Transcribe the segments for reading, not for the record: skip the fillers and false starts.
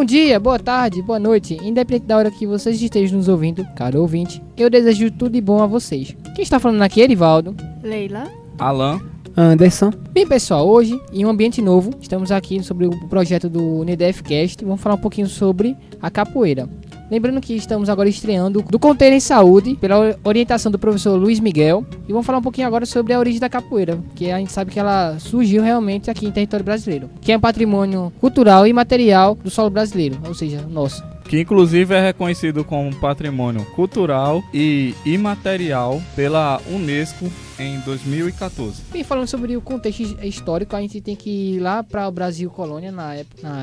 Bom dia, boa tarde, boa noite, independente da hora que vocês estejam nos ouvindo, caro ouvinte, eu desejo tudo de bom a vocês. Quem está falando aqui é Erivaldo, Leila, Alan, Anderson. Bem pessoal, hoje, em um ambiente novo, estamos aqui sobre o projeto do NDFcast e vamos falar um pouquinho sobre a capoeira. Lembrando que estamos agora estreando do Container em Saúde, pela orientação do professor Luiz Miguel. E vamos falar um pouquinho agora sobre a origem da capoeira, que a gente sabe que ela surgiu realmente aqui em território brasileiro, que é um patrimônio cultural e material do solo brasileiro, ou seja, nosso. que inclusive é reconhecido como patrimônio cultural e imaterial pela Unesco em 2014. Bem, falando sobre o contexto histórico, a gente tem que ir lá para o Brasil colônia na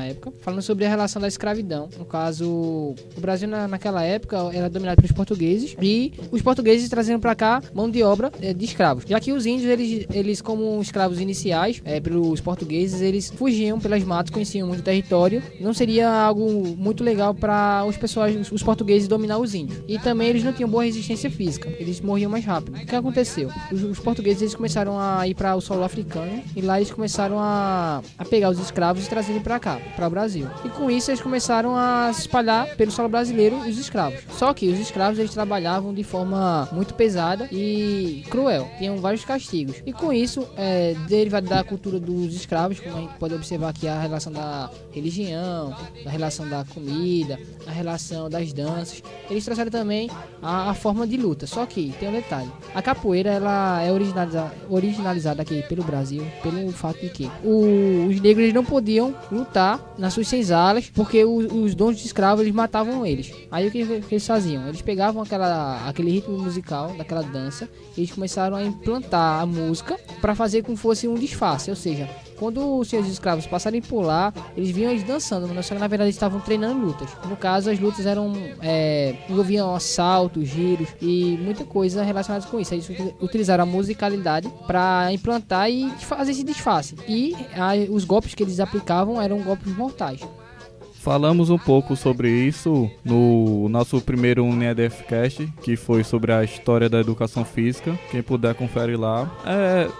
época, falando sobre a relação da escravidão. No caso, o Brasil naquela época era dominado pelos portugueses e os portugueses trazendo para cá mão de obra de escravos. Já que os índios, eles como escravos iniciais, pelos portugueses, eles fugiam pelas matas, conheciam muito o território. Não seria algo muito legal para os portugueses dominar os índios. E também eles não tinham boa resistência física, eles morriam mais rápido. O que aconteceu? Os portugueses eles começaram a ir para o solo africano e lá eles começaram a pegar os escravos e trazerem para cá, para o Brasil. E com isso eles começaram a se espalhar pelo solo brasileiro os escravos. Só que os escravos eles trabalhavam de forma muito pesada e cruel, tinham vários castigos. E com isso, derivado da cultura dos escravos, como a gente pode observar aqui a relação da religião, a relação da comida, a relação das danças, eles trouxeram também a forma de luta. Só que tem um detalhe: a capoeira ela é originalizada aqui pelo Brasil pelo fato de que os negros eles não podiam lutar nas suas senzalas porque os donos de escravos eles matavam eles. Aí o que eles faziam? Eles pegavam aquele ritmo musical daquela dança e eles começaram a implantar a música para fazer como fosse um disfarce, ou seja, quando os seus escravos passarem por lá, eles vinham eles dançando, mas só que na verdade eles estavam treinando lutas. No caso, as lutas envolviam assaltos, giros e muita coisa relacionada com isso. Eles utilizaram a musicalidade para implantar e fazer esse disfarce. E os golpes que eles aplicavam eram golpes mortais. Falamos um pouco sobre isso no nosso primeiro NDFcast, que foi sobre a história da educação física. Quem puder conferir lá,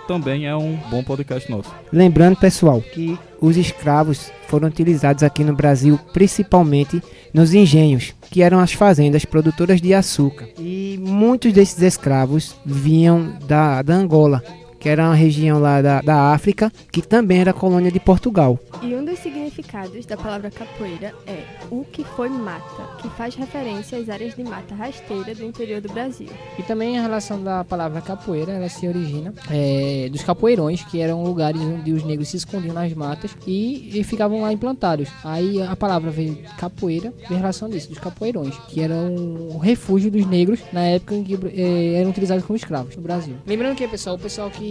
também é um bom podcast nosso. Lembrando, pessoal, que os escravos foram utilizados aqui no Brasil principalmente nos engenhos, que eram as fazendas produtoras de açúcar. E muitos desses escravos vinham da Angola, que era uma região lá da África, que também era colônia de Portugal. E um dos significados da palavra capoeira é o que foi mata, que faz referência às áreas de mata rasteira do interior do Brasil. E também a relação da palavra capoeira, ela se origina dos capoeirões, que eram lugares onde os negros se escondiam nas matas e ficavam lá implantados. Aí a palavra veio capoeira, veio a relação disso, dos capoeirões, que eram o refúgio dos negros na época em que eram utilizados como escravos no Brasil. Lembrando que, pessoal, o pessoal que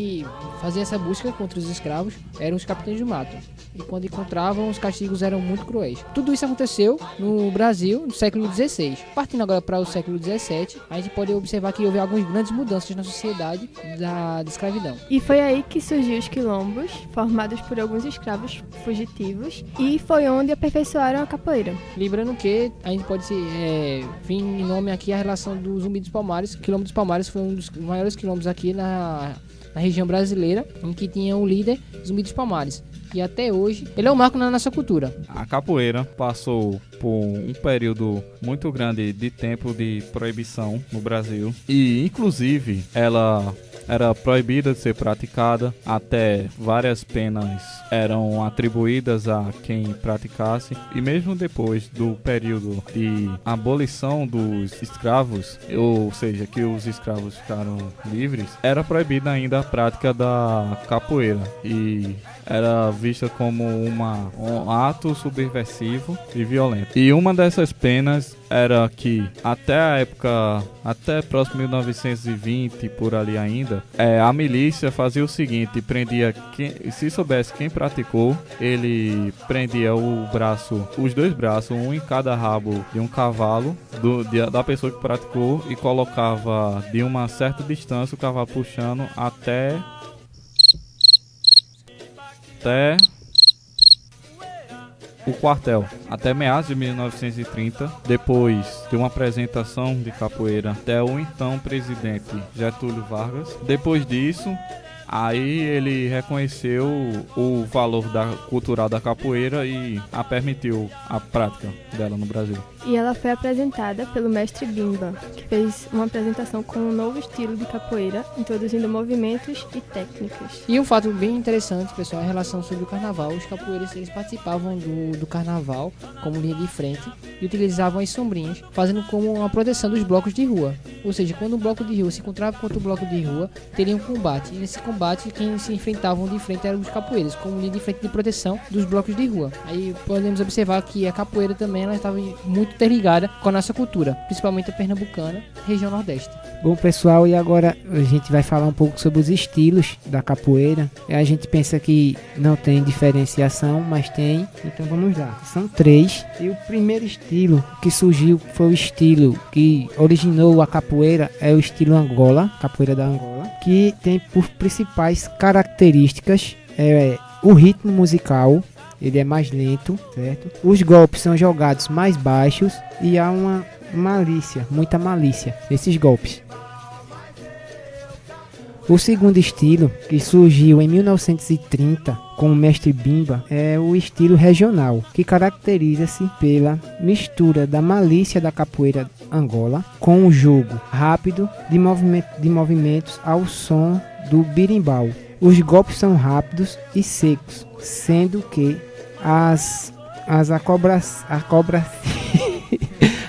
fazia essa busca contra os escravos eram os capitães do mato. E quando encontravam, os castigos eram muito cruéis. Tudo isso aconteceu no Brasil no século XVI. Partindo agora para o século XVII, a gente pode observar que houve algumas grandes mudanças na sociedade da escravidão. E foi aí que surgiu os quilombos, formados por alguns escravos fugitivos, e foi onde aperfeiçoaram a capoeira. Lembrando que a gente pode vir em nome aqui a relação do Zumbi dos Palmares. O Quilombo dos Palmares foi um dos maiores quilombos aqui na região brasileira, em que tinha o líder Zumbi dos Palmares. E até hoje, ele é um marco na nossa cultura. A capoeira passou por um período muito grande de tempo de proibição no Brasil. E, inclusive, ela era proibida de ser praticada, até várias penas eram atribuídas a quem praticasse. E mesmo depois do período de abolição dos escravos, ou seja, que os escravos ficaram livres, era proibida ainda a prática da capoeira e era vista como um ato subversivo e violento. E uma dessas penas era que até próximo de 1920, por ali ainda, a milícia fazia o seguinte: prendia se soubesse quem praticou, ele prendia os dois braços, um em cada rabo de um cavalo da pessoa que praticou e colocava de uma certa distância o cavalo puxando até o quartel, até meados de 1930, depois de uma apresentação de capoeira até o então presidente Getúlio Vargas. Depois disso, Aí ele reconheceu o valor cultural da capoeira e permitiu a prática dela no Brasil. E ela foi apresentada pelo mestre Bimba, que fez uma apresentação com um novo estilo de capoeira, introduzindo movimentos e técnicas. E um fato bem interessante, pessoal, é a relação sobre o carnaval. Os capoeiras, eles participavam do carnaval como linha de frente e utilizavam as sombrinhas, fazendo como uma proteção dos blocos de rua. Ou seja, quando o bloco de rua se encontrava contra o bloco de rua, teria um combate. E nesse combate, quem se enfrentavam de frente eram os capoeiras, como linha de frente de proteção dos blocos de rua. Aí podemos observar que a capoeira também ela estava muito interligada com a nossa cultura, principalmente a pernambucana, região nordeste. Bom, pessoal, e agora a gente vai falar um pouco sobre os estilos da capoeira. A gente pensa que não tem diferenciação, mas tem, então vamos lá. São 3, e o primeiro estilo que surgiu foi o estilo que originou a capoeira, é o estilo Angola, capoeira da Angola, que tem por principais características o ritmo musical. Ele é mais lento, certo? Os golpes são jogados mais baixos e há uma muita malícia nesses golpes. O segundo estilo, que surgiu em 1930 com o mestre Bimba, é o estilo regional, que caracteriza-se pela mistura da malícia da capoeira Angola com o jogo rápido de movimentos ao som do birimbau. Os golpes são rápidos e secos, sendo que as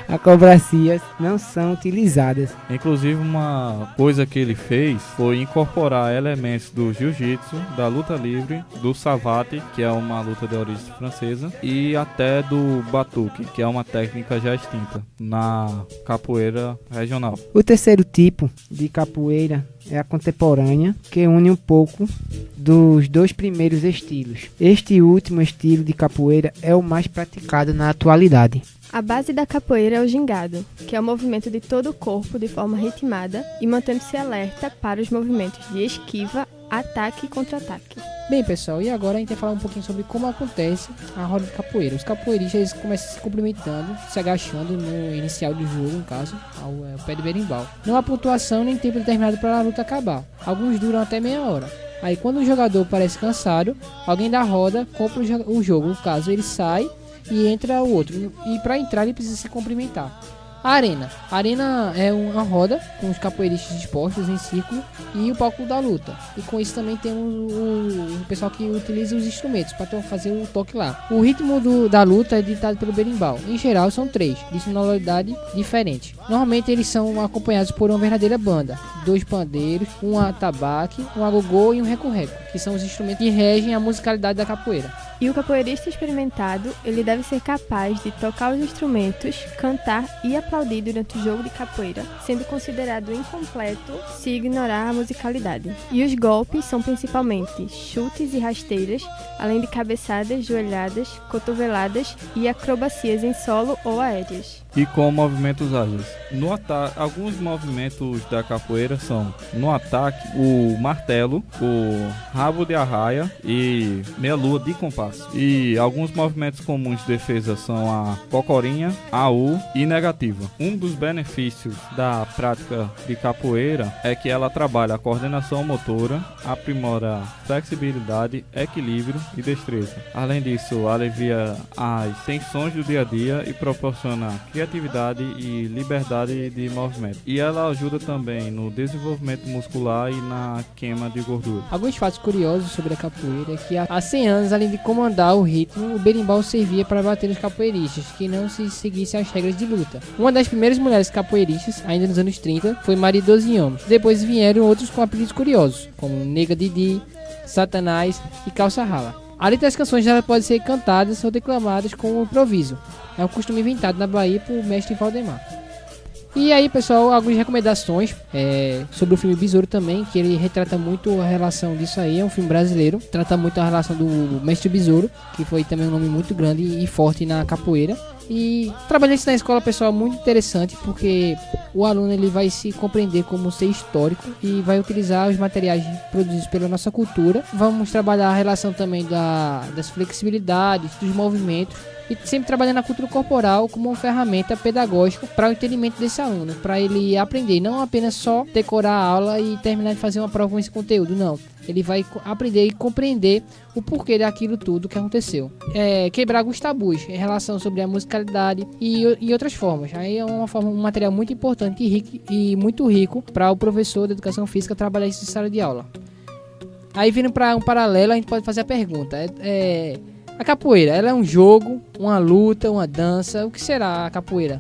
acobracias não são utilizadas. Inclusive, uma coisa que ele fez foi incorporar elementos do jiu-jitsu, da luta livre, do savate, que é uma luta de origem francesa, e até do batuque, que é uma técnica já extinta na capoeira regional. O terceiro tipo de capoeira é a contemporânea, que une um pouco dos 2 primeiros estilos. Este último estilo de capoeira é o mais praticado na atualidade. A base da capoeira é o gingado, que é o movimento de todo o corpo de forma ritmada e mantendo-se alerta para os movimentos de esquiva, ataque e contra-ataque. Bem, pessoal, e agora a gente vai falar um pouquinho sobre como acontece a roda de capoeira. Os capoeiristas eles começam se cumprimentando, se agachando no inicial do jogo, no caso, ao pé do berimbau. Não há pontuação nem tempo determinado para a luta acabar. Alguns duram até meia hora. Aí quando o jogador parece cansado, alguém da roda compra o jogo. No caso, ele sai e entra o outro. E para entrar ele precisa se cumprimentar. A arena é uma roda com os capoeiristas dispostos em círculo e o palco da luta. E com isso também temos o pessoal que utiliza os instrumentos para fazer o toque lá. O ritmo da luta é ditado pelo berimbau. Em geral são 3, de sonoridade diferente. Normalmente eles são acompanhados por uma verdadeira banda. 2 pandeiros, um atabaque, um agogô e um reco-reco, que são os instrumentos que regem a musicalidade da capoeira. E o capoeirista experimentado, ele deve ser capaz de tocar os instrumentos, cantar e aplaudir durante o jogo de capoeira, sendo considerado incompleto se ignorar a musicalidade. E os golpes são principalmente chutes e rasteiras, além de cabeçadas, joelhadas, cotoveladas e acrobacias em solo ou aéreas. E com movimentos ágeis. No ataque, alguns movimentos da capoeira são: no ataque, o martelo, o rabo de arraia e meia-lua de compasso. E alguns movimentos comuns de defesa são a cocorinha, a U e negativa. Um dos benefícios da prática de capoeira é que ela trabalha a coordenação motora, aprimora flexibilidade, equilíbrio e destreza. Além disso, alivia as tensões do dia a dia e proporciona criatividade e liberdade de movimento. E ela ajuda também no desenvolvimento muscular e na queima de gordura. Alguns fatos curiosos sobre a capoeira é que há 100 anos, além de comandar o ritmo, o berimbau servia para bater os capoeiristas que não se seguissem as regras de luta. Uma das primeiras mulheres capoeiristas, ainda nos anos 30, foi Maria Dozianos. Depois vieram outros com apelidos curiosos, como Nega Didi, Satanás e Calça Rala. A letra das canções já pode ser cantadas ou declamadas com improviso. É um costume inventado na Bahia por mestre Valdemar. E aí, pessoal, algumas recomendações sobre o filme Besouro também, que ele retrata muito a relação disso aí. É um filme brasileiro, trata muito a relação do mestre Besouro, que foi também um nome muito grande e forte na capoeira. E trabalhar isso na escola, pessoal, é muito interessante, porque o aluno ele vai se compreender como ser histórico e vai utilizar os materiais produzidos pela nossa cultura. Vamos trabalhar a relação também das flexibilidades, dos movimentos e sempre trabalhando a cultura corporal como uma ferramenta pedagógica para o entendimento desse aluno, para ele aprender, não apenas só decorar a aula e terminar de fazer uma prova com esse conteúdo, não. Ele vai aprender e compreender o porquê daquilo tudo que aconteceu. Quebrar alguns tabus em relação sobre a musicalidade e outras formas. Aí é um material muito importante e muito rico para o professor de educação física trabalhar isso em sala de aula. Aí vindo para um paralelo, a gente pode fazer a pergunta. A capoeira, ela é um jogo, uma luta, uma dança? O que será a capoeira?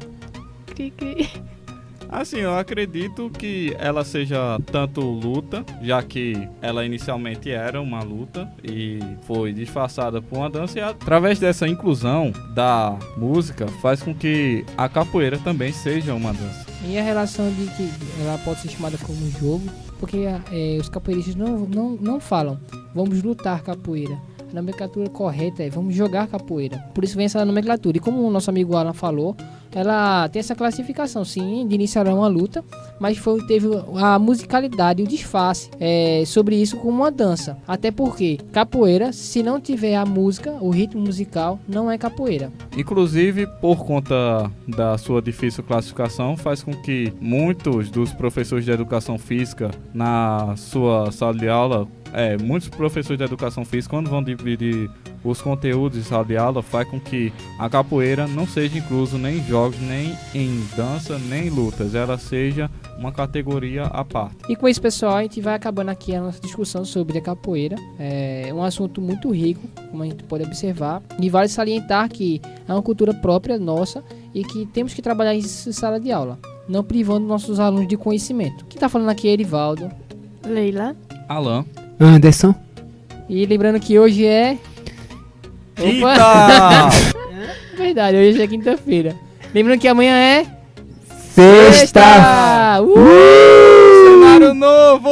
Assim, eu acredito que ela seja tanto luta, já que ela inicialmente era uma luta e foi disfarçada por uma dança, e através dessa inclusão da música faz com que a capoeira também seja uma dança. E a relação de que ela pode ser chamada como jogo, porque os capoeiristas não falam vamos lutar capoeira. A nomenclatura correta é vamos jogar capoeira. Por isso vem essa nomenclatura. E como o nosso amigo Alan falou, ela tem essa classificação, sim, de iniciar uma luta, mas teve a musicalidade, o disfarce sobre isso como uma dança. Até porque capoeira, se não tiver a música, o ritmo musical, não é capoeira. Inclusive, por conta da sua difícil classificação, faz com que muitos dos professores de educação física na sua sala de aula, muitos professores de educação física, quando vão dividir os conteúdos de sala de aula, faz com que a capoeira não seja incluso nem em jogos, nem em dança, nem em lutas. Ela seja uma categoria à parte. E com isso, pessoal, a gente vai acabando aqui a nossa discussão sobre a capoeira. É um assunto muito rico, como a gente pode observar. E vale salientar que é uma cultura própria nossa e que temos que trabalhar isso em sala de aula, não privando nossos alunos de conhecimento. Quem está falando aqui é Erivaldo, Leila, Alan, Anderson. E lembrando que hoje é... Eita! Verdade, hoje é quinta-feira. Lembrando que amanhã é... Sexta! Sexta! Cenário novo!